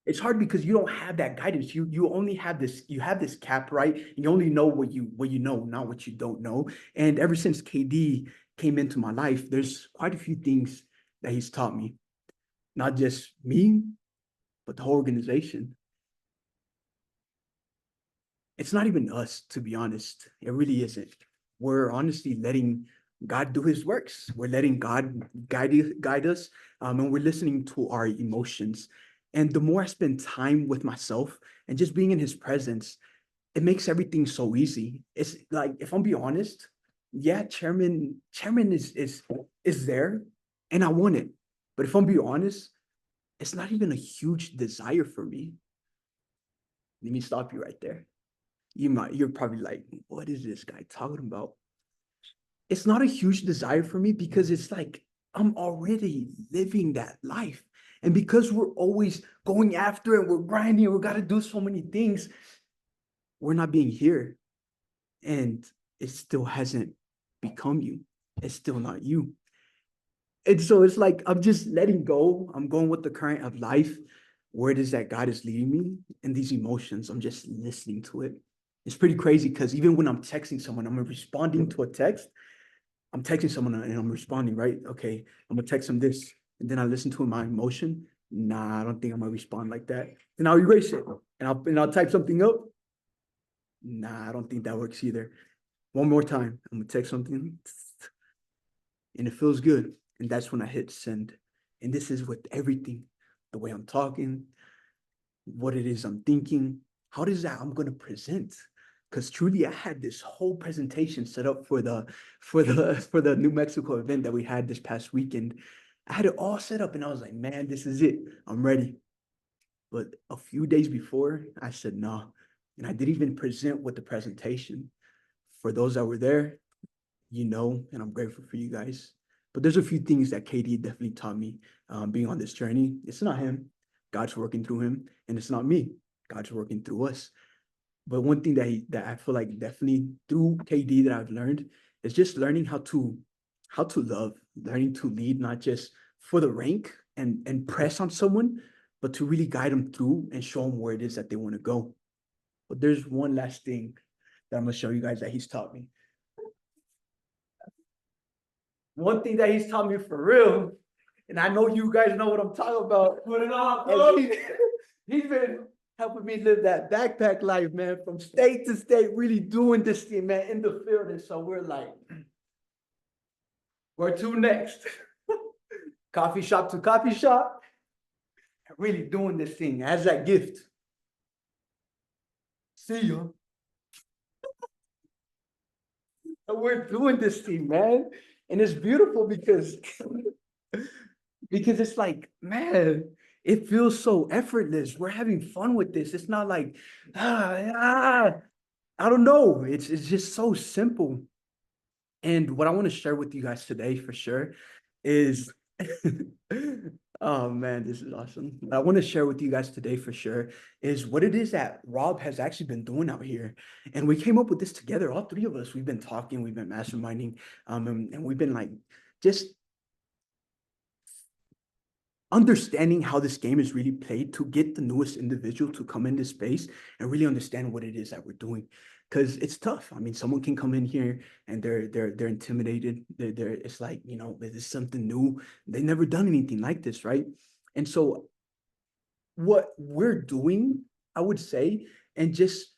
it's hard because you don't have that guidance. You only have this cap, right? You only know what you know, not what you don't know. And ever since KD came into my life, there's quite a few things that he's taught me. Not just me, but the whole organization. It's not even us, to be honest. It really isn't. We're honestly letting God do his works. We're letting God guide us, and we're listening to our emotions. And the more I spend time with myself and just being in his presence, it makes everything so easy. It's like, if I'm being honest, yeah, chairman is there, and I want it. But if I'm being honest, it's not even a huge desire for me. Let me stop you right there. You're probably like, what is this guy talking about? It's not a huge desire for me because it's like I'm already living that life. And because we're always going after it, we're grinding, we got to do so many things, we're not being here. And it still hasn't become you. It's still not you. And so it's like I'm just letting go. I'm going with the current of life, where it is that God is leading me, and these emotions, I'm just listening to it. It's pretty crazy because even when I'm texting someone, I'm responding to a text. I'm texting someone and I'm responding, right? Okay, I'm gonna text them this, and then I listen to my emotion. Nah, I don't think I'm gonna respond like that. And I'll erase it, and I'll type something up. Nah, I don't think that works either. One more time, I'm gonna text something, and it feels good, and that's when I hit send. And this is with everything, the way I'm talking, what it is I'm thinking, how does that I'm gonna present? Because truly, I had this whole presentation set up for the New Mexico event that we had this past weekend. I had it all set up, and I was like, man, this is it. I'm ready. But a few days before, I said no, and I didn't even present with the presentation. For those that were there, and I'm grateful for you guys. But there's a few things that KD definitely taught me, being on this journey. It's not him. God's working through him, and it's not me. God's working through us. But one thing that I feel like definitely through KD that I've learned is just learning how to love, learning to lead, not just for the rank and press on someone, but to really guide them through and show them where it is that they want to go. But there's one last thing that I'm gonna show you guys that he's taught me. One thing that he's taught me for real, and I know you guys know what I'm talking about. Put it on, he's been helping me live that backpack life, man, from state to state, really doing this thing, man, in the field. And so we're like, where to next? Coffee shop to coffee shop, really doing this thing as that gift. See you. And we're doing this thing, man. And it's beautiful because it's like, man, it feels so effortless. We're having fun with this. It's not like, I don't know. It's just so simple. And what I want to share with you guys today for sure is, oh man, this is awesome. What I want to share with you guys today for sure is what it is that Rob has actually been doing out here. And we came up with this together, all three of us. We've been talking, we've been masterminding, and we've been like just understanding how this game is really played to get the newest individual to come into space and really understand what it is that we're doing. Because it's tough. I mean, someone can come in here and they're intimidated. It's like, this is something new. They've never done anything like this, right? And so what we're doing, I would say, and just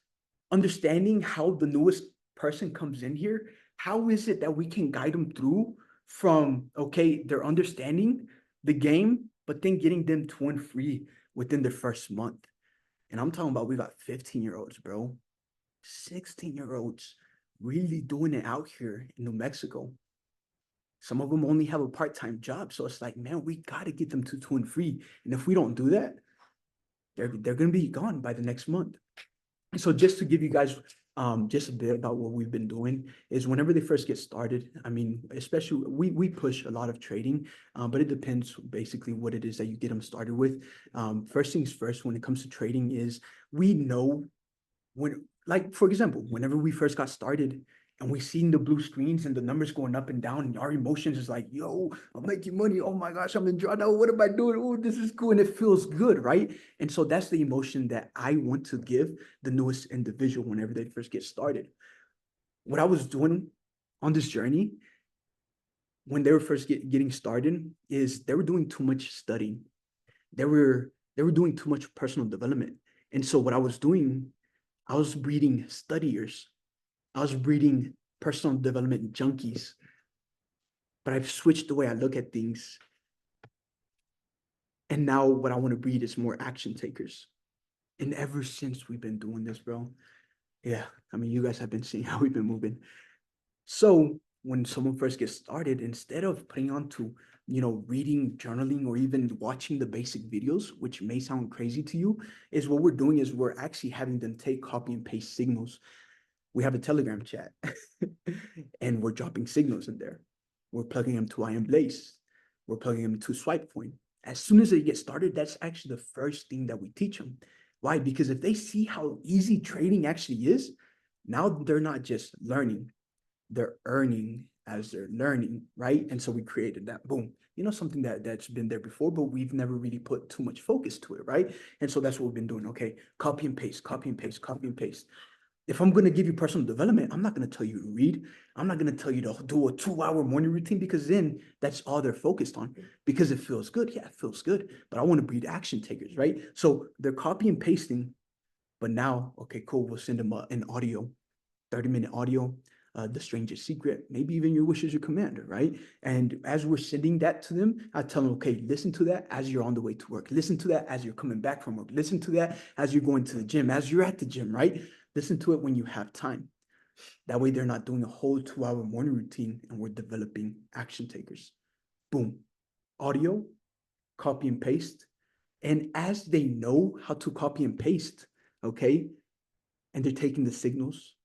understanding how the newest person comes in here, how is it that we can guide them through from, okay, they're understanding the game, but then getting them to win free within their first month. And I'm talking about, we got 15-year-olds, bro, 16-year-olds really doing it out here in New Mexico. Some of them only have a part-time job. So it's like, man, we got to get them to win free. And if we don't do that, they're going to be gone by the next month. And so just to give you guys just a bit about what we've been doing is whenever they first get started, I mean, especially we push a lot of trading, but it depends basically what it is that you get them started with. First things first, when it comes to trading is we know when, like, for example, whenever we first got started and we seen the blue screens and the numbers going up and down, and our emotions is like, yo, I'm making money. Oh my gosh, I'm enjoying. Oh, what am I doing? Oh, this is cool. And it feels good, right? And so that's the emotion that I want to give the newest individual whenever they first get started. What I was doing on this journey when they were first getting started is they were doing too much studying. They were doing too much personal development. And so what I was doing, I was breeding studiers. I was breeding personal development junkies. But I've switched the way I look at things. And now what I want to breed is more action takers. And ever since we've been doing this, bro, yeah, I mean, you guys have been seeing how we've been moving. So when someone first gets started, instead of putting on to, reading, journaling, or even watching the basic videos, which may sound crazy to you, is what we're doing is we're actually having them take copy and paste signals. We have a Telegram chat and we're dropping signals in there. We're plugging them to I Am Blaze. We're plugging them to Swipe Point. As soon as they get started, that's actually the first thing that we teach them. Why? Because if they see how easy trading actually is, now they're not just learning, they're earning as they're learning, right? And so we created that, boom, something that's been there before, but we've never really put too much focus to it, right? And so that's what we've been doing. Okay, copy and paste, copy and paste, copy and paste. If I'm going to give you personal development, I'm not going to tell you to read. I'm not going to tell you to do a 2-hour morning routine, because then that's all they're focused on, because it feels good. Yeah, it feels good. But I want to breed action takers, right? So they're copy and pasting, but now, okay, cool. We'll send them an audio, 30-minute audio, The Strangest Secret, maybe even Your Wish Is Your Command, right? And as we're sending that to them, I tell them, okay, listen to that as you're on the way to work. Listen to that as you're coming back from work. Listen to that as you're going to the gym, as you're at the gym, right? Listen to it when you have time. That way they're not doing a whole 2-hour morning routine, and we're developing action takers. Boom. Audio, copy and paste. And as they know how to copy and paste, okay, and they're taking the signals,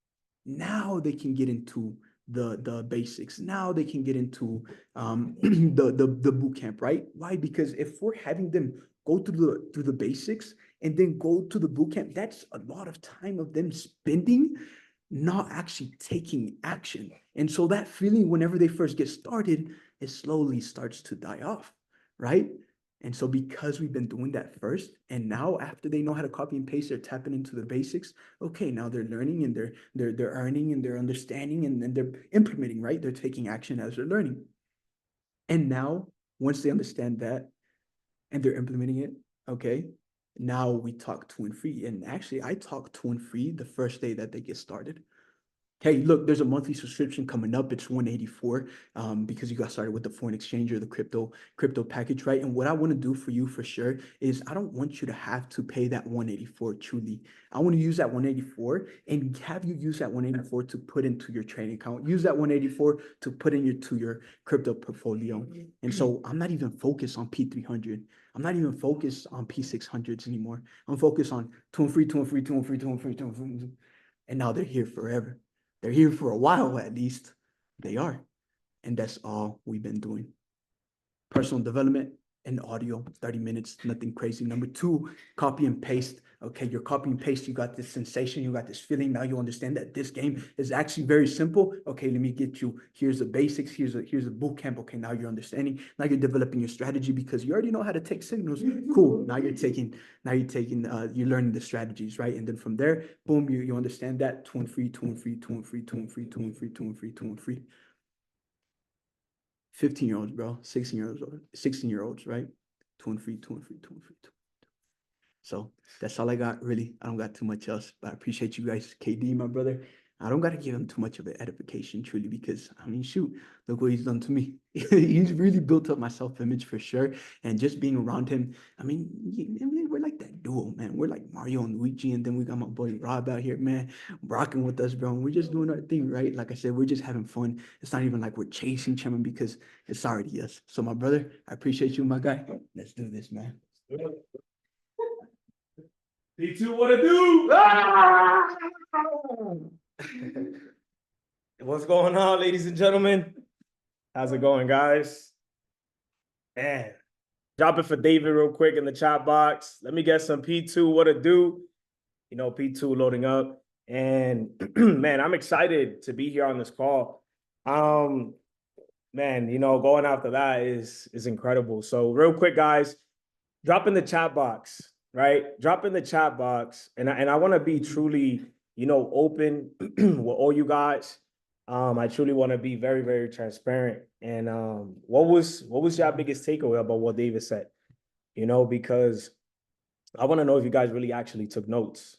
now they can get into the basics. Now they can get into the boot camp, right? Why? Because if we're having them go through the basics and then go to the boot camp, that's a lot of time of them spending not actually taking action. And so that feeling, whenever they first get started, it slowly starts to die off, right? And so because we've been doing that first, and now after they know how to copy and paste, they're tapping into the basics. Okay, now they're learning, and they're earning, and they're understanding, and they're implementing, right? They're taking action as they're learning. And now, once they understand that and they're implementing it, okay, now we talk to and free. And actually, I talk to and free the first day that they get started. Hey, look, there's a monthly subscription coming up. It's 184 because you got started with the foreign exchange or the crypto package, right? And what I want to do for you for sure is I don't want you to have to pay that 184 truly. I want to use that 184 and have you use that 184 to put into your trading account. Use that 184 to put into your crypto portfolio. And so I'm not even focused on P300. I'm not even focused on P600s anymore. I'm focused on two and free, two and free, two and free, two and free, two and free. And now they're here forever. They're here for a while, at least. They are. And that's all we've been doing. Personal development and audio, 30 minutes, nothing crazy. Number 2, copy and paste. Okay, you're copy and paste. You got this sensation. You got this feeling. Now you understand that this game is actually very simple. Okay, let me get you. Here's the basics. Here's a boot camp. Okay, now you're understanding. Now you're developing your strategy because you already know how to take signals. Cool. Now you're learning the strategies, right? And then from there, boom, you understand that. Two and free, two and free, two and free, two and free, two and free, two and free, two and free. 15-year-olds, bro, 16-year-olds, right? Two and free, two and free, two and free, two. So that's all I got, really. I don't got too much else, but I appreciate you guys. KD, my brother. I don't got to give him too much of an edification, truly, because, I mean, shoot, look what he's done to me. He's really built up my self-image for sure. And just being around him, I mean, we're like that duo, man. We're like Mario and Luigi, and then we got my boy Rob out here, man, rocking with us, bro. And we're just doing our thing, right? Like I said, we're just having fun. It's not even like we're chasing Chairman because it's already us. So, my brother, I appreciate you, my guy. Let's do this, man. P2, what to do? Ah! What's going on, ladies and gentlemen? How's it going, guys? Man, drop it for David real quick in the chat box. Let me get some P2, what to do? P2 loading up. And man, I'm excited to be here on this call. Man, going after that is incredible. So real quick, guys, drop in the chat box, right? Drop in the chat box. And I want to be truly, open with all you guys. I truly want to be very, very transparent. And what was your biggest takeaway about what David said? Because I want to know if you guys really actually took notes.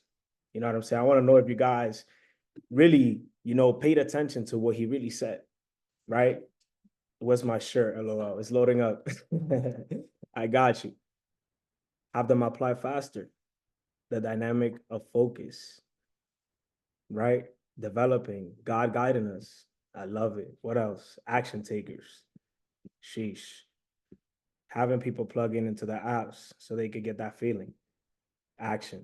You know what I'm saying? I want to know if you guys really, paid attention to what he really said, right? Where's my shirt? LOL. It's loading up. I got you. Have them apply faster. The dynamic of focus, right? Developing, God guiding us. I love it. What else? Action takers. Sheesh. Having people plug into the apps so they could get that feeling. Action.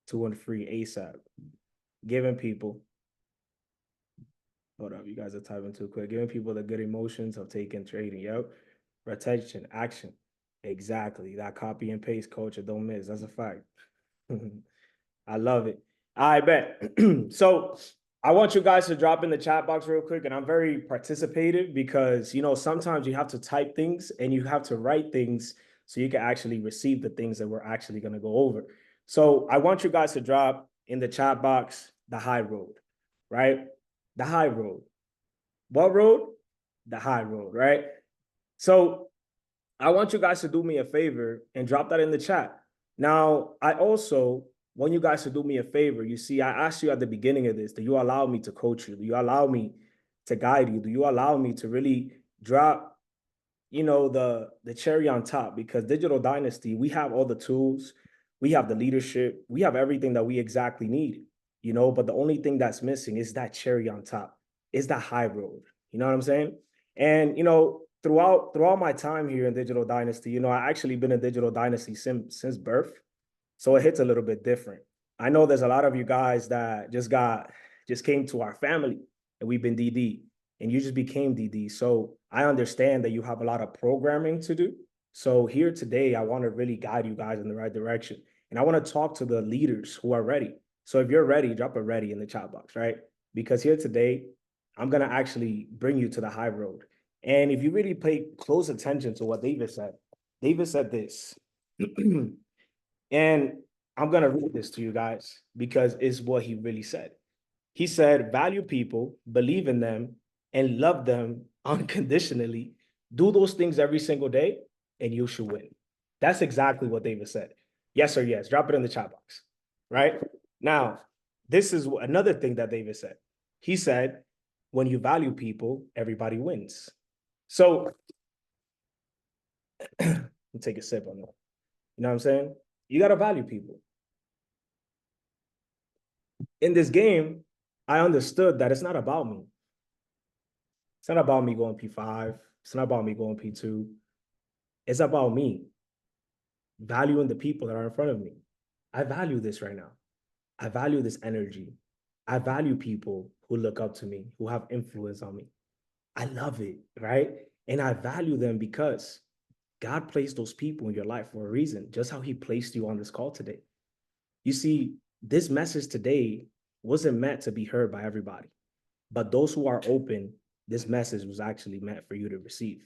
2 and 3 ASAP. Giving people. Hold up, you guys are typing too quick. Giving people the good emotions of taking trading. Yep. Retention, action. Exactly. That copy and paste culture, don't miss. That's a fact. I love it. I bet. So I want you guys to drop in the chat box real quick. And I'm very participative because, sometimes you have to type things and you have to write things so you can actually receive the things that we're actually going to go over. So I want you guys to drop in the chat box the high road, right? The high road. What road? The high road, right? So I want you guys to do me a favor and drop that in the chat. Now, I also want you guys to do me a favor. You see, I asked you at the beginning of this, do you allow me to coach you? Do you allow me to guide you? Do you allow me to really drop, the cherry on top? Because Digital Dynasty, we have all the tools, we have the leadership, we have everything that we exactly need, but the only thing that's missing is that cherry on top, is that high road. You know what I'm saying? And, throughout my time here in Digital Dynasty, I actually been in Digital Dynasty since birth. So it hits a little bit different. I know there's a lot of you guys that just came to our family and we've been DD and you just became DD. So I understand that you have a lot of programming to do. So here today, I want to really guide you guys in the right direction. And I want to talk to the leaders who are ready. So if you're ready, drop a ready in the chat box, right? Because here today, I'm going to actually bring you to the high road. And if you really pay close attention to what David said this. And I'm going to read this to you guys because it's what he really said. He said, value people, believe in them, and love them unconditionally. Do those things every single day, and you should win. That's exactly what David said. Yes or yes. Drop it in the chat box. Right? Now, this is another thing that David said. He said, when you value people, everybody wins. So, let me take a sip on that. You know what I'm saying? You got to value people. In this game, I understood that it's not about me. It's not about me going P5. It's not about me going P2. It's about me valuing the people that are in front of me. I value this right now. I value this energy. I value people who look up to me, who have influence on me. I love it, right? And I value them because God placed those people in your life for a reason, just how he placed you on this call today. You see, this message today wasn't meant to be heard by everybody, but those who are open, this message was actually meant for you to receive.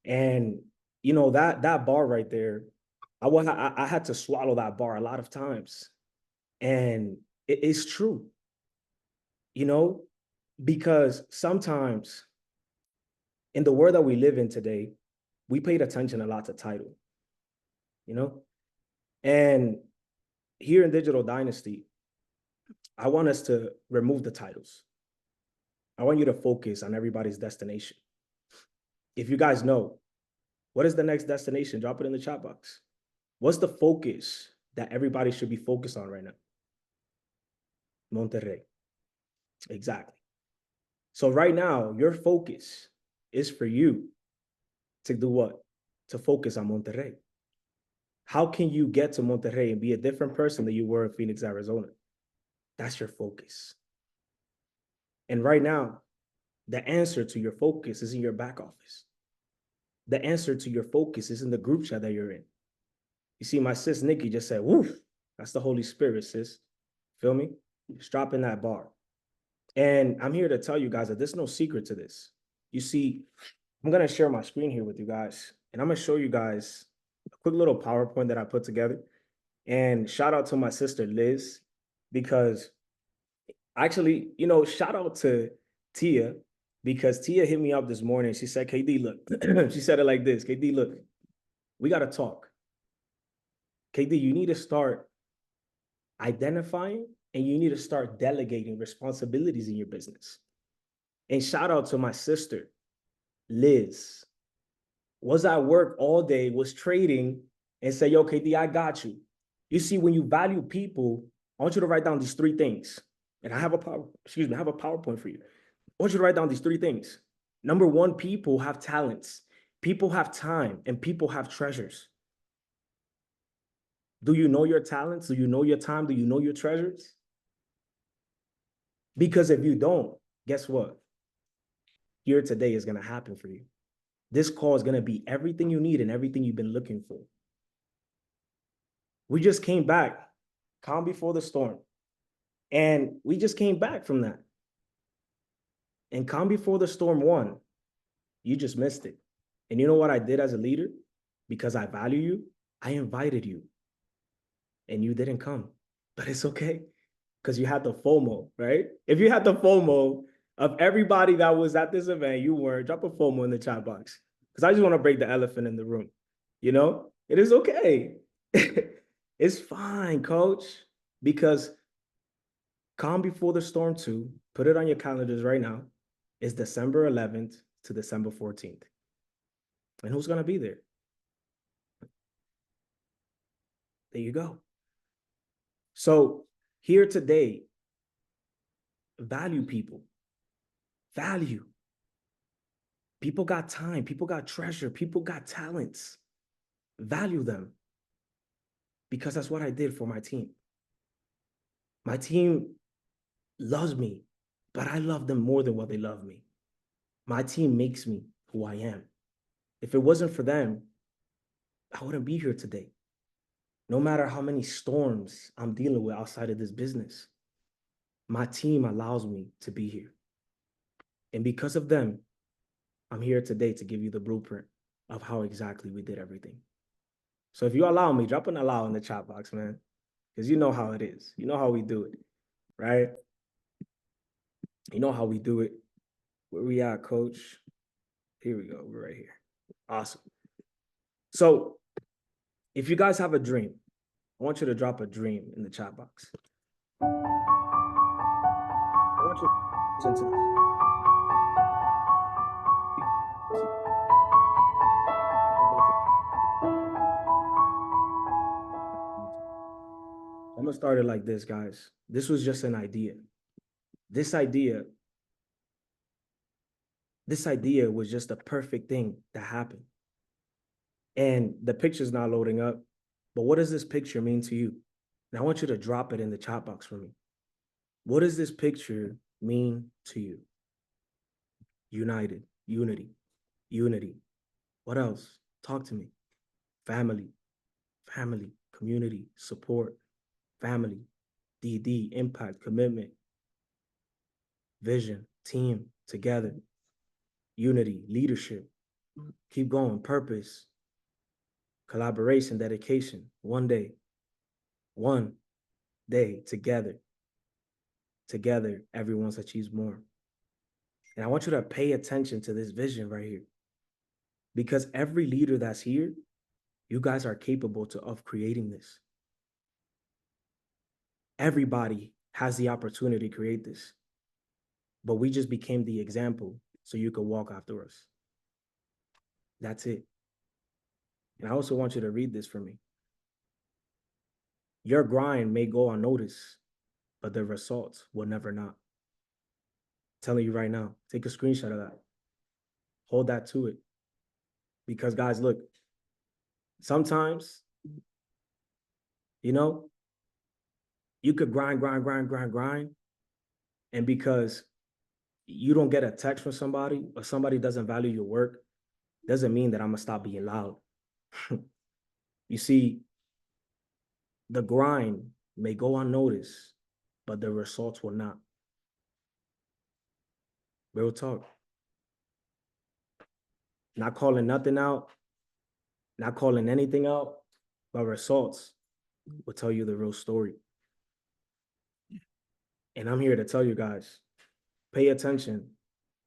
And that bar right there, I had to swallow that bar a lot of times, and it's true, because sometimes in the world that we live in today, we paid attention a lot to title, and here in Digital Dynasty, I want us to remove the titles. I want you to focus on everybody's destination. If you guys know, what is the next destination? Drop it in the chat box. What's the focus that everybody should be focused on right now? Monterrey. Exactly. So right now, your focus is for you to do what? To focus on Monterrey. How can you get to Monterrey and be a different person than you were in Phoenix, Arizona? That's your focus. And right now, the answer to your focus is in your back office. The answer to your focus is in the group chat that you're in. You see, my sis Nikki just said, woof, that's the Holy Spirit, sis. Feel me? Just dropping that bar. And I'm here to tell you guys that there's no secret to this. You see, I'm going to share my screen here with you guys, and I'm going to show you guys a quick little PowerPoint that I put together. And shout out to my sister, Liz, because actually, shout out to Tia, because Tia hit me up this morning. She said, KD, look, she said it like this, KD, look, we got to talk. KD, you need to start identifying and you need to start delegating responsibilities in your business. And shout out to my sister, Liz. Was at work all day, was trading, and say, yo, KD, I got you. You see, when you value people, I want you to write down these three things. And I have a PowerPoint for you. I want you to write down these three things. Number one, people have talents, people have time, and people have treasures. Do you know your talents? Do you know your time? Do you know your treasures? Because if you don't, guess what? Here today is going to happen for you. This call is going to be everything you need and everything you've been looking for. We just came back, calm before the storm. And we just came back from that. And calm before the storm 1, you just missed it. And you know what I did as a leader? Because I value you, I invited you. And you didn't come. But it's okay, because you had the FOMO, right? If you had the FOMO of everybody that was at this event, you weren't, drop a FOMO in the chat box. Because I just want to break the elephant in the room. It is okay. It's fine, coach. Because calm before the storm 2, put it on your calendars right now, is December 11th to December 14th. And who's going to be there? There you go. So here today, value people. Value. People got time. People got treasure. People got talents. Value them. Because that's what I did for my team. My team loves me, but I love them more than what they love me. My team makes me who I am. If it wasn't for them, I wouldn't be here today. No matter how many storms I'm dealing with outside of this business, my team allows me to be here. And because of them, I'm here today to give you the blueprint of how exactly we did everything. So if you allow me, drop an allow in the chat box, man, because you know how it is. You know how we do it, right? You know how we do it. Where we at, coach? Here we go. We're right here. Awesome. So if you guys have a dream, I want you to drop a dream in the chat box. I want you to listen to this. I'm gonna start it like this, guys. This was just an idea. This idea was just a perfect thing that happened. And the picture's not loading up. But what does this picture mean to you? And I want you to drop it in the chat box for me. What does this picture mean to you? United, unity, unity. What else? Talk to me. Family, family, community, support, family, DD, impact, commitment, vision, team, together, unity, leadership. Keep going, purpose, collaboration, dedication, one day, together, everyone's achieves more. And I want you to pay attention to this vision right here, because every leader that's here, you guys are capable of creating this. Everybody has the opportunity to create this, but we just became the example so you could walk after us. That's it. And I also want you to read this for me. Your grind may go unnoticed, but the results will never not. I'm telling you right now, take a screenshot of that. Hold that to it. Because guys, look, sometimes, you could grind. And because you don't get a text from somebody or somebody doesn't value your work, doesn't mean that I'm gonna stop being loud. You see, the grind may go unnoticed, but the results will not. Real talk. Not calling nothing out, not calling anything out, but results will tell you the real story. And I'm here to tell you guys, pay attention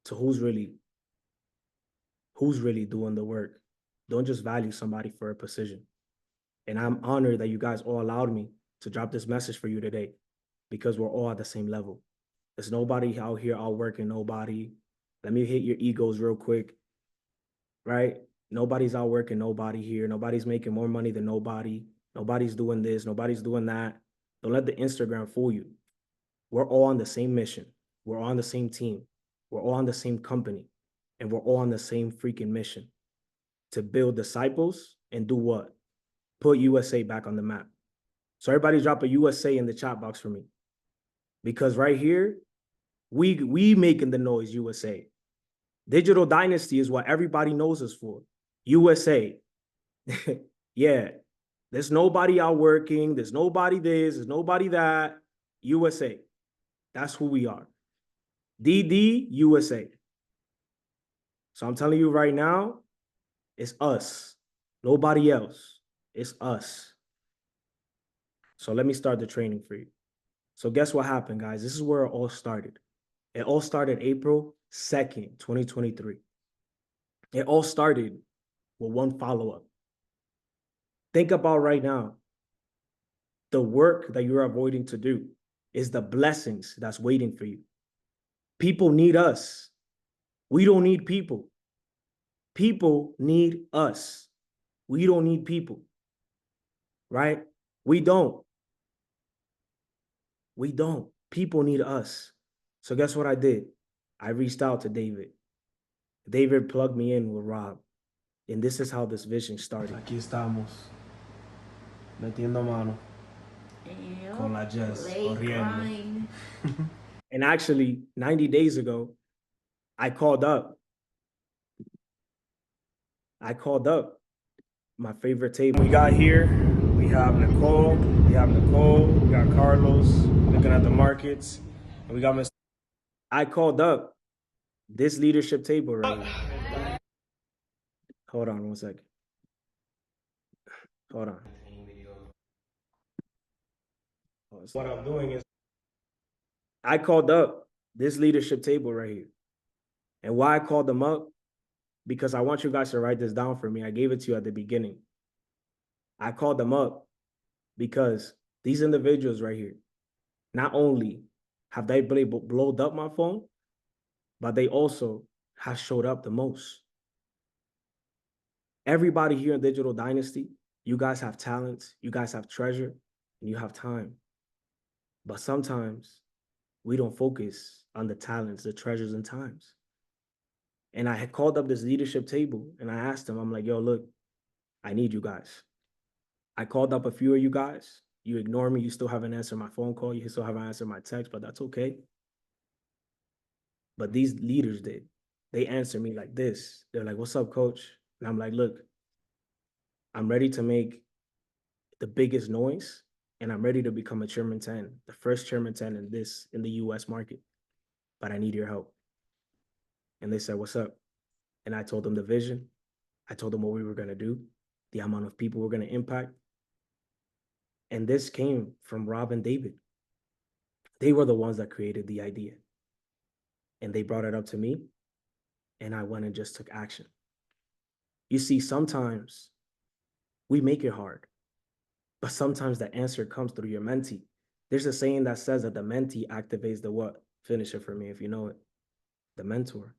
to who's really doing the work. Don't just value somebody for a position. And I'm honored that you guys all allowed me to drop this message for you today, because we're all at the same level. There's nobody out here outworking nobody. Let me hit your egos real quick, right? Nobody's outworking nobody here. Nobody's making more money than nobody. Nobody's doing this. Nobody's doing that. Don't let the Instagram fool you. We're all on the same mission. We're all on the same team. We're all on the same company. And we're all on the same freaking mission to build disciples and do what? Put USA back on the map. So everybody drop a USA in the chat box for me. Because right here, we making the noise, USA. Digital Dynasty is what everybody knows us for. USA. Yeah. There's nobody out working. There's nobody this. There's nobody that. USA. That's who we are. DD USA. So I'm telling you right now, it's us. Nobody else. It's us. So let me start the training for you. So guess what happened, guys? This is where it all started. It all started April 2nd, 2023. It all started with one follow-up. Think about right now, the work that you're avoiding to do is the blessings that's waiting for you. People need us. We don't need people. People need us. We don't need people, right? We don't. We don't. People need us. So guess what I did? I reached out to David. David plugged me in with Rob. And this is how this vision started. Aquí estamos, metiendo mano, con la Jess, corriendo. And actually, 90 days ago, I called up my favorite table. We got here, we have Nicole, we got Carlos looking at the markets, and we got Mr. I called up this leadership table right here. Hold on one second. Hold on. What I'm doing is I called up this leadership table right here. And why I called them up? Because I want you guys to write this down for me. I gave it to you at the beginning. I called them up because these individuals right here, not only have they blowed up my phone, but they also have showed up the most. Everybody here in Digital Dynasty, you guys have talents, you guys have treasure, and you have time. But sometimes we don't focus on the talents, the treasures, and times. And I had called up this leadership table and I asked them, I'm like, yo, look, I need you guys. I called up a few of you guys. You ignore me. You still haven't answered my phone call. You still haven't answered my text, but that's okay. But these leaders did. They answered me like this. They're like, what's up, coach? And I'm like, look, I'm ready to make the biggest noise and I'm ready to become a chairman 10, the first chairman 10 in the US market, but I need your help. And they said, what's up? And I told them the vision. I told them what we were going to do, the amount of people we're going to impact. And this came from Rob and David. They were the ones that created the idea. And they brought it up to me, and I went and just took action. You see, sometimes we make it hard, but sometimes the answer comes through your mentee. There's a saying that says that the mentee activates the what? Finish it for me if you know it. The mentor.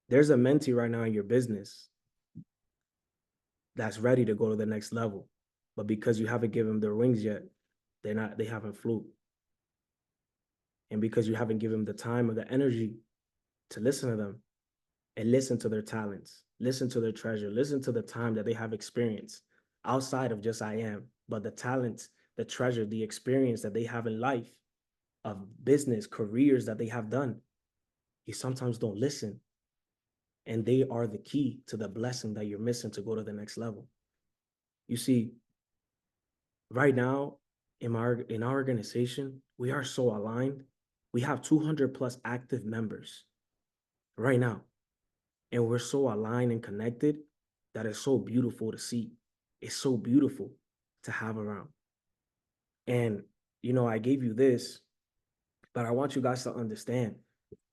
There's a mentee right now in your business that's ready to go to the next level. But because you haven't given them their wings yet, they haven't flew. And because you haven't given them the time or the energy to listen to them and listen to their talents, listen to their treasure, listen to the time that they have experienced outside of just I am, but the talents, the treasure, the experience that they have in life, of business, careers that they have done, you sometimes don't listen. And they are the key to the blessing that you're missing to go to the next level. You see, Right now, in our organization, we are so aligned. We have 200 plus active members right now. And we're so aligned and connected that it's so beautiful to see. It's so beautiful to have around. And, I gave you this, but I want you guys to understand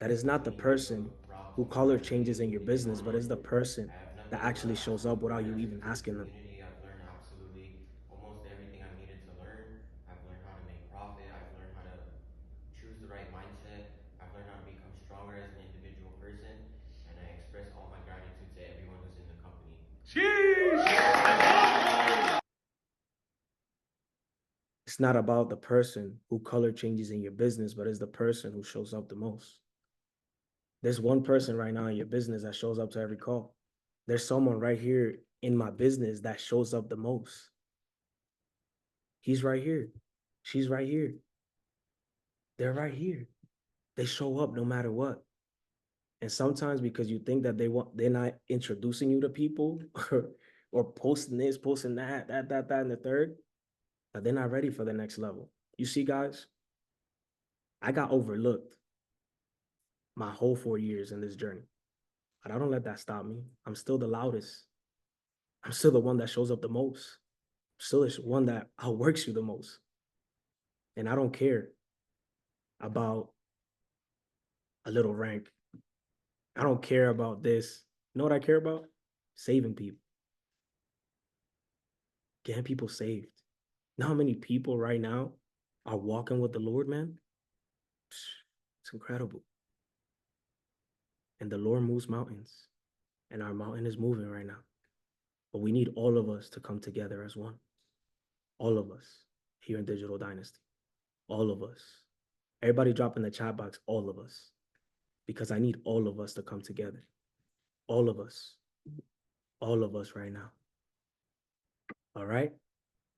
that it's not the person who color changes in your business, but it's the person that actually shows up without you even asking them. It's not about the person who color changes in your business, but it's the person who shows up the most. There's one person right now in your business that shows up to every call. There's someone right here in my business that shows up the most. He's right here. She's right here. They're right here. They show up no matter what. And sometimes because you think that they're not introducing you to people or posting this, posting that, and the third, but they're not ready for the next level. You see, guys, I got overlooked my whole 4 years in this journey. But I don't let that stop me. I'm still the loudest. I'm still the one that shows up the most. I'm still the one that outworks you the most. And I don't care about a little rank. I don't care about this. You know what I care about? Saving people. Getting people saved. You know how many people right now are walking with the Lord, man? It's incredible. And the Lord moves mountains. And our mountain is moving right now. But we need all of us to come together as one. All of us here in Digital Dynasty. All of us. Everybody drop in the chat box, all of us. Because I need all of us to come together. All of us. All of us right now. All right?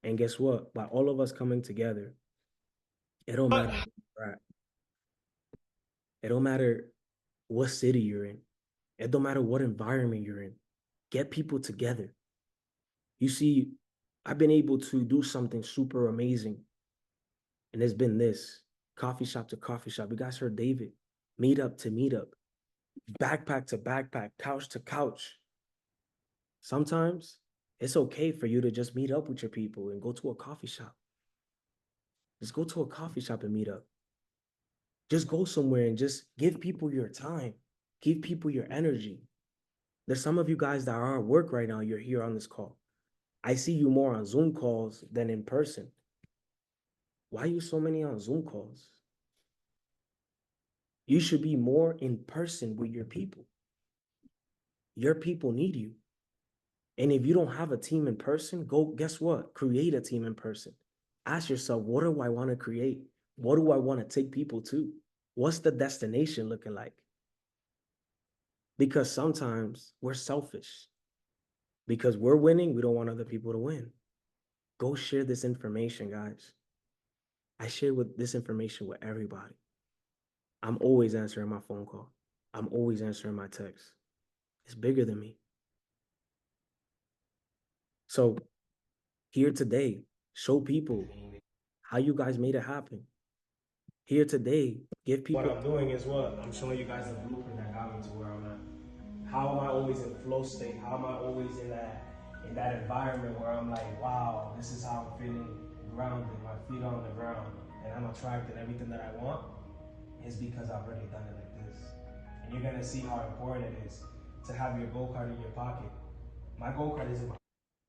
And guess what? By all of us coming together, it don't matter where you're at. It don't matter what city you're in. It don't matter what environment you're in. Get people together. You see, I've been able to do something super amazing. And it's been this coffee shop to coffee shop. You guys heard David. Meetup to meetup. Backpack to backpack. Couch to couch. Sometimes it's okay for you to just meet up with your people and go to a coffee shop. Just go to a coffee shop and meet up. Just go somewhere and just give people your time. Give people your energy. There's some of you guys that are at work right now. You're here on this call. I see you more on Zoom calls than in person. Why are you so many on Zoom calls? You should be more in person with your people. Your people need you. And if you don't have a team in person, guess what? Create a team in person. Ask yourself, what do I want to create? What do I want to take people to? What's the destination looking like? Because sometimes we're selfish. Because we're winning, we don't want other people to win. Go share this information, guys. I share this information with everybody. I'm always answering my phone call. I'm always answering my text. It's bigger than me. So here today, show people how you guys made it happen. Here today, give people. What I'm doing is what? I'm showing you guys the blueprint that got me to where I'm at. How am I always in flow state? How am I always in that environment where I'm like, wow, this is how I'm feeling grounded, my feet on the ground, and I'm attracting everything that I want, is because I've already done it like this. And you're gonna see how important it is to have your gold card in your pocket. My gold card is in my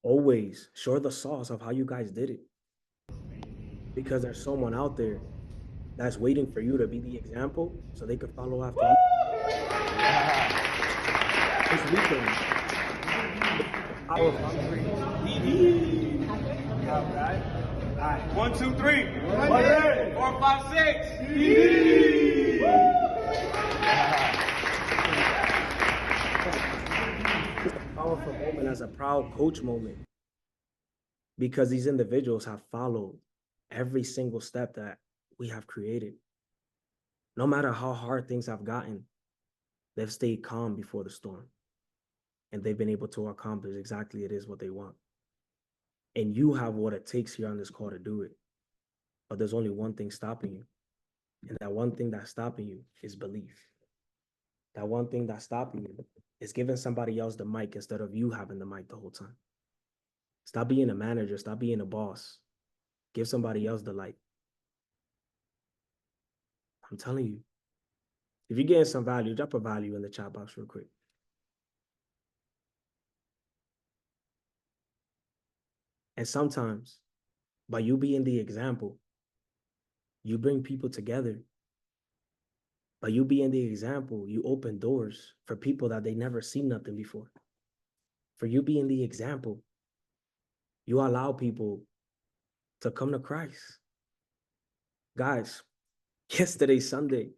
always show the sauce of how you guys did it. Because there's someone out there that's waiting for you to be the example so they could follow after you. This weekend, power All right. 1, 2, 3. 4, 5, 6. It's a powerful moment as a proud coach moment because these individuals have followed every single step that we have created. No matter how hard things have gotten, they've stayed calm before the storm and they've been able to accomplish exactly it is what they want. And you have what it takes here on this call to do it. But there's only one thing stopping you. And that one thing that's stopping you is belief. That one thing that's stopping you is giving somebody else the mic instead of you having the mic the whole time. Stop being a manager. Stop being a boss. Give somebody else the light. I'm telling you. If you're getting some value, drop a value in the chat box real quick. And sometimes, by you being the example, you bring people together. By you being the example, you open doors for people that they never seen nothing before. For you being the example, you allow people to come to Christ. Guys, yesterday, Sunday,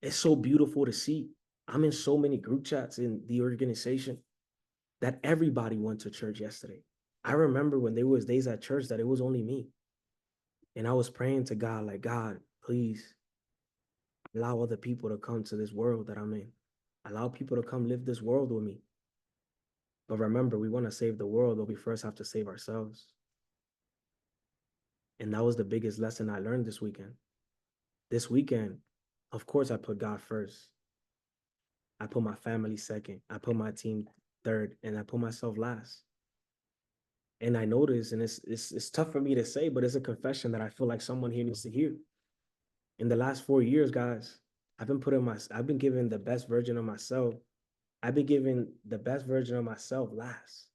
it's so beautiful to see. I'm in so many group chats in the organization that everybody went to church yesterday. I remember when there was days at church that it was only me. And I was praying to God, like, God, please allow other people to come to this world that I'm in. Allow people to come live this world with me. But remember, we want to save the world, but we first have to save ourselves. And that was the biggest lesson I learned this weekend. This weekend, of course, I put God first. I put my family second. I put my team third, and I put myself last. And I noticed, and it's tough for me to say, but it's a confession that I feel like someone here needs to hear. In the last 4 years, guys, I've been giving the best version of myself. I've been giving the best version of myself last.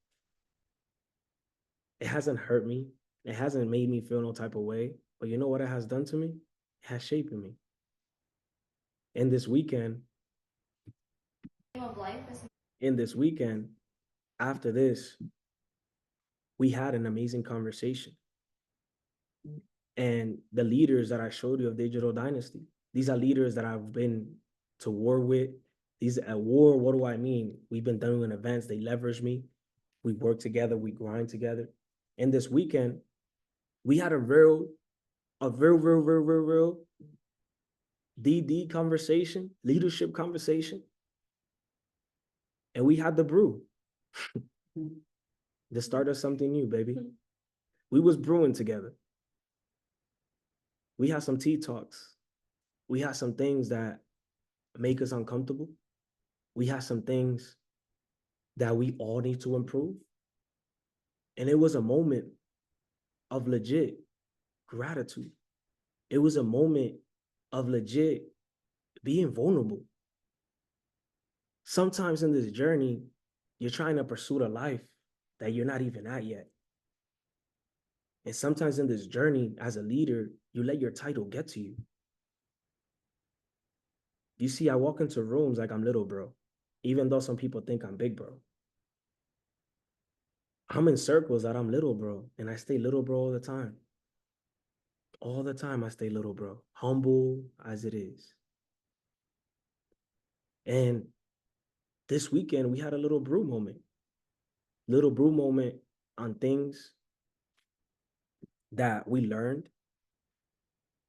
It hasn't hurt me. It hasn't made me feel no type of way. But you know what it has done to me? It has shaped me. And this weekend, after this, we had an amazing conversation. And the leaders that I showed you of Digital Dynasty, these are leaders that I've been to war with. These at war, what do I mean? We've been doing events, they leverage me. We work together, we grind together. And this weekend, we had a real DD conversation, leadership conversation. And we had the brew. The start of something new, baby. We was brewing together. We had some tea talks. We had some things that make us uncomfortable. We had some things that we all need to improve. And it was a moment of legit gratitude. It was a moment of legit being vulnerable. Sometimes in this journey, you're trying to pursue a life that you're not even at yet. And sometimes in this journey, as a leader, you let your title get to you. You see, I walk into rooms like I'm little bro, even though some people think I'm big bro. I'm in circles that I'm little bro, and I stay little bro all the time. All the time I stay little bro, humble as it is. And this weekend, we had a little brew moment on things that we learned.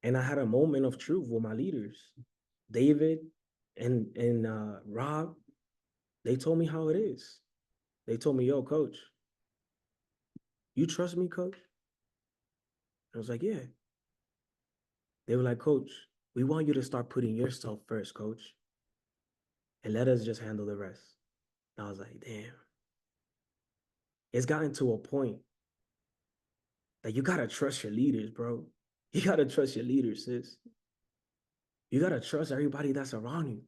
And I had a moment of truth with my leaders, David and Rob. They told me how it is. They told me, yo, coach, you trust me, coach? I was like, yeah. They were like, coach, we want you to start putting yourself first, coach, and let us just handle the rest. And I was like, damn. It's gotten to a point that you gotta trust your leaders, bro. You gotta trust your leaders, sis. You gotta trust everybody that's around you.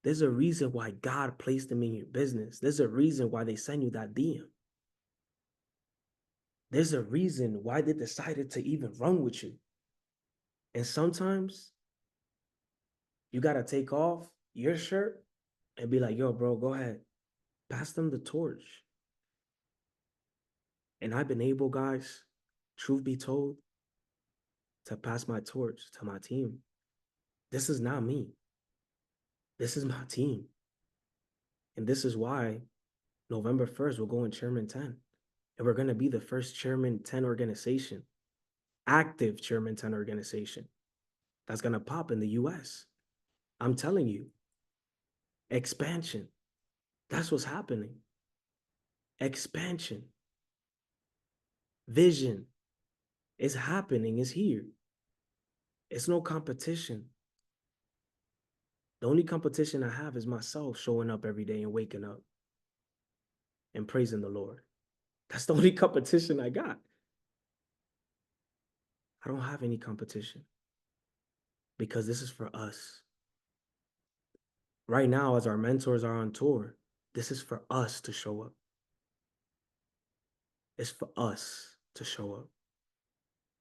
There's a reason why God placed them in your business. There's a reason why they send you that DM. There's a reason why they decided to even run with you. And sometimes you gotta take off your shirt and be like, yo, bro, go ahead. Pass them the torch. And I've been able, guys, truth be told, to pass my torch to my team. This is not me. This is my team. And this is why November 1st, we're going Chairman 10. And we're going to be the first Chairman 10 organization, active Chairman 10 organization that's going to pop in the US. I'm telling you, expansion. That's what's happening. Expansion. Vision. It's happening. It's here. It's no competition. The only competition I have is myself showing up every day and waking up and praising the Lord. That's the only competition I got. I don't have any competition because this is for us. Right now, as our mentors are on tour, this is for us to show up. It's for us to show up.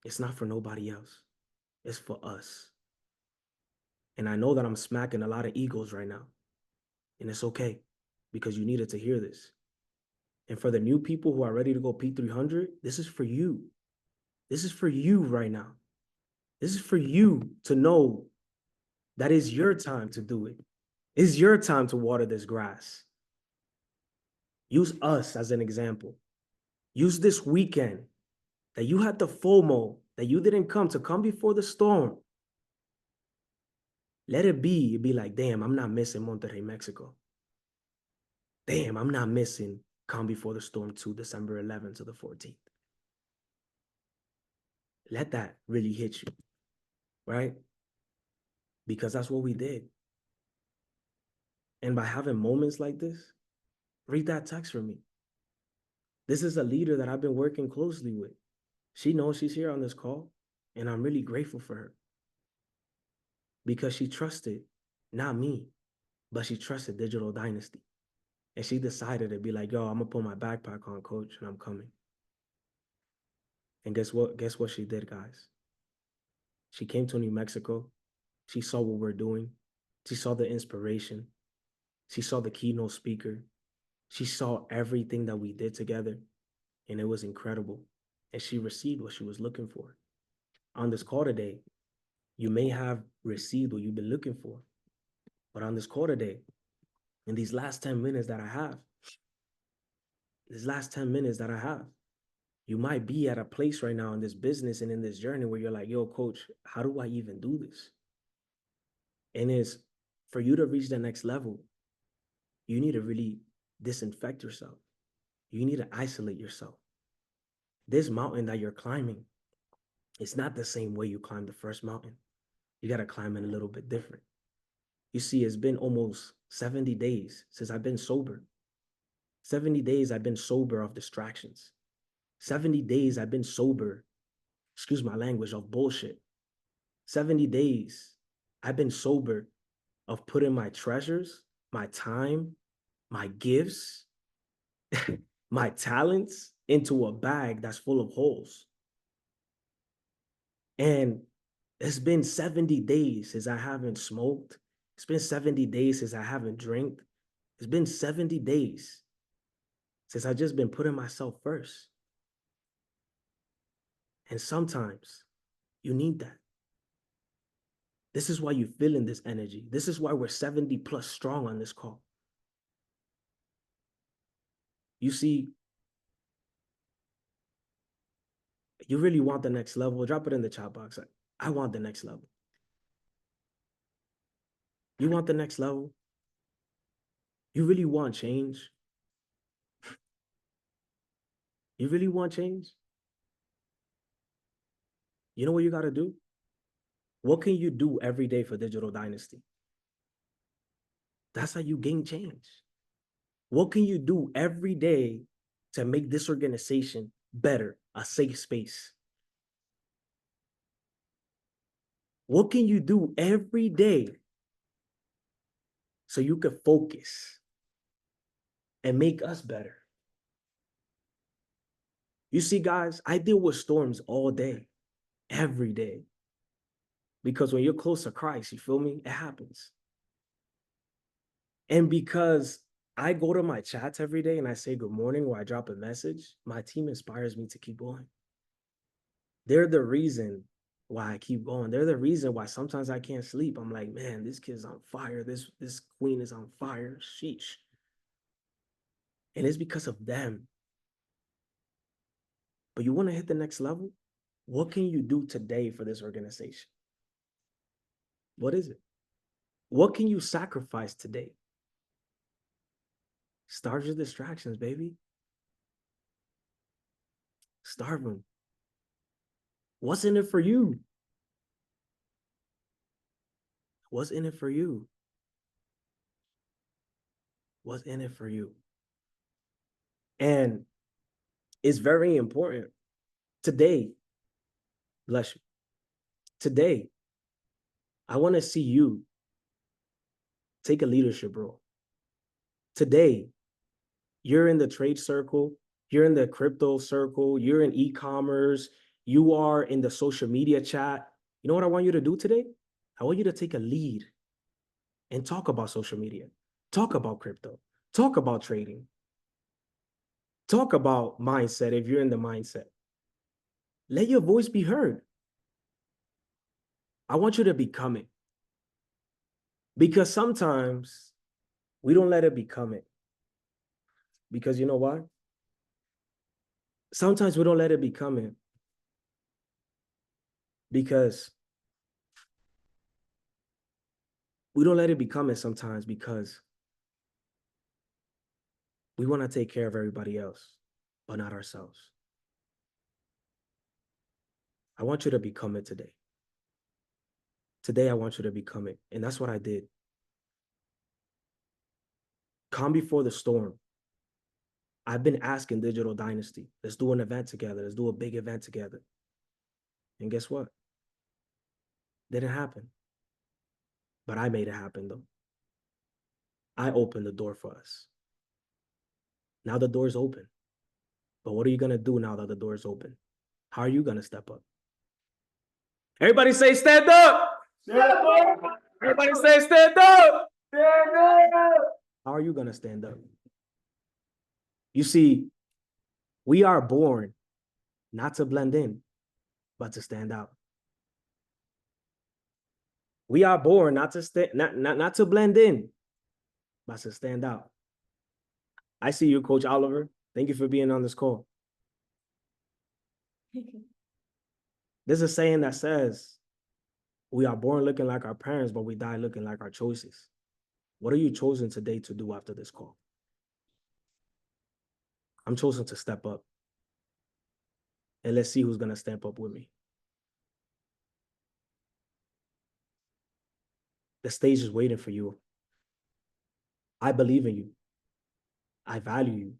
It's not for nobody else. It's for us. And I know that I'm smacking a lot of egos right now. And it's okay because you needed to hear this. And for the new people who are ready to go P300, this is for you. This is for you right now. This is for you to know that it's your time to do it. It's your time to water this grass. Use us as an example. Use this weekend that you had the FOMO, that you didn't come before the storm. Let it be like, damn, I'm not missing Monterrey, Mexico. Damn, I'm not missing Come Before the Storm 2, December 11th to the 14th. Let that really hit you, right? Because that's what we did. And by having moments like this, read that text for me. This is a leader that I've been working closely with. She knows she's here on this call, and I'm really grateful for her. Because she trusted, not me, but she trusted Digital Dynasty. And she decided to be like, yo, I'm gonna put my backpack on, coach, and I'm coming. And guess what? Guess what she did, guys? She came to New Mexico. She saw what we're doing. She saw the inspiration. She saw the keynote speaker. She saw everything that we did together, and it was incredible. And she received what she was looking for. On this call today, you may have received what you've been looking for. But on this call today, in these last 10 minutes that I have, you might be at a place right now in this business and in this journey where you're like, yo, coach, how do I even do this? And it's for you to reach the next level, you need to really disinfect yourself. You need to isolate yourself. This mountain that you're climbing, it's not the same way you climbed the first mountain. You got to climb it a little bit different. You see, it's been almost 70 days since I've been sober. 70 days I've been sober of distractions. 70 days I've been sober, excuse my language, of bullshit. 70 days I've been sober of putting my treasures, my time, my gifts, my talents into a bag that's full of holes. And it's been 70 days since I haven't smoked. It's been 70 days since I haven't drank. It's been 70 days since I've just been putting myself first. And sometimes you need that. This is why you're feeling this energy. This is why we're 70 plus strong on this call. You see, you really want the next level, drop it in the chat box. I want the next level. You want the next level? You really want change? You really want change? You know what you got to do? What can you do every day for Digital Dynasty? That's how you gain change. What can you do every day to make this organization better, a safe space? What can you do every day so you can focus and make us better? You see, guys, I deal with storms all day, every day. Because when you're close to Christ, you feel me? It happens. And because I go to my chats every day and I say good morning or I drop a message, my team inspires me to keep going. They're the reason why I keep going. They're the reason why sometimes I can't sleep. I'm like, man, this kid's on fire. This queen is on fire. Sheesh. And it's because of them. But you want to hit the next level? What can you do today for this organization? What is it? What can you sacrifice today? Start your distractions, baby. Starve them. What's in it for you? What's in it for you? What's in it for you? And it's very important. Today, bless you. Today, I want to see you take a leadership role. Today, you're in the trade circle, you're in the crypto circle, you're in e-commerce, you are in the social media chat. You know what I want you to do today? I want you to take a lead and talk about social media, talk about crypto, talk about trading, talk about mindset if you're in the mindset. Let your voice be heard. I want you to become it. Because sometimes we don't let it become it. Because you know why? Sometimes we don't let it become it. Because we don't let it become it sometimes because we want to take care of everybody else, but not ourselves. I want you to become it today. Today, I want you to become it. And that's what I did. Calm before the storm. I've been asking Digital Dynasty, let's do an event together. Let's do a big event together. And guess what? Didn't happen. But I made it happen though. I opened the door for us. Now the door's open. But what are you going to do now that the door's open? How are you going to step up? Everybody say stand up. Stand up. Everybody say stand up. Stand up. How are you going to stand up? You see, we are born not to blend in, but to stand out. We are born not to blend in, but to stand out. I see you, Coach Oliver. Thank you for being on this call. There's a saying that says, we are born looking like our parents, but we die looking like our choices. What are you choosing today to do after this call? I'm choosing to step up. And let's see who's going to step up with me. The stage is waiting for you. I believe in you. I value you.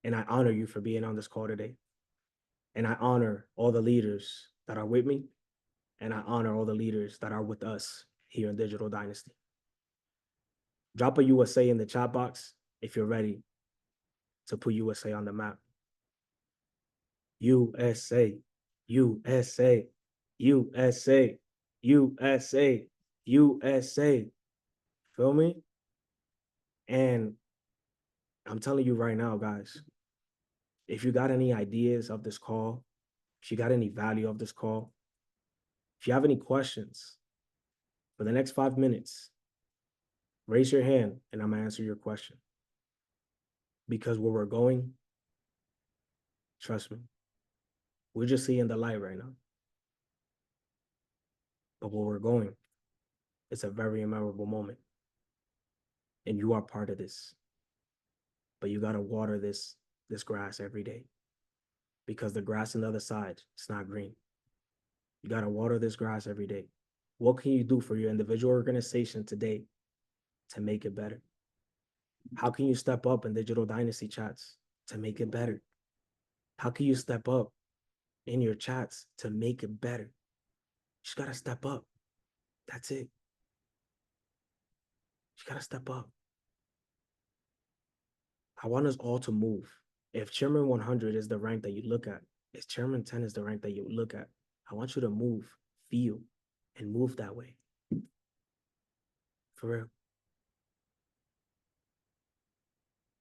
And I honor you for being on this call today. And I honor all the leaders that are with me. And I honor all the leaders that are with us here in Digital Dynasty. Drop a USA in the chat box if you're ready to put USA on the map. USA, USA, USA, USA, USA. Feel me? And I'm telling you right now, guys, if you got any ideas of this call, if you got any value of this call, if you have any questions for the next 5 minutes, raise your hand and I'm gonna answer your question. Because where we're going, trust me, we're just seeing the light right now. But where we're going, it's a very memorable moment. And you are part of this. But you gotta water this grass every day. Because the grass on the other side, it's not green. You gotta water this grass every day. What can you do for your individual organization today to make it better? How can you step up in Digital Dynasty chats to make it better? How can you step up in your chats to make it better? You just gotta step up. That's it. You gotta step up. I want us all to move. If Chairman 100 is the rank that you look at, if Chairman 10 is the rank that you look at, I want you to move, feel, and move that way. For real.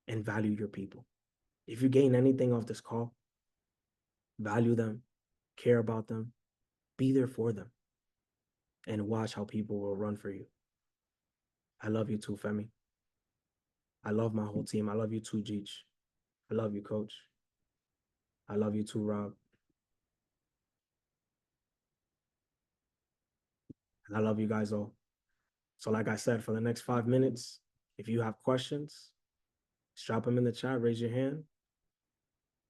And value your people. If you gain anything off this call, value them, care about them, be there for them, and watch how people will run for you. I love you too, Femi. I love my whole team. I love you too, Jeech. I love you, Coach. I love you too, Rob. And I love you guys all. So like I said, for the next 5 minutes, if you have questions, just drop them in the chat, raise your hand,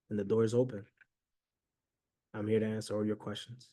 and the door is open. I'm here to answer all your questions.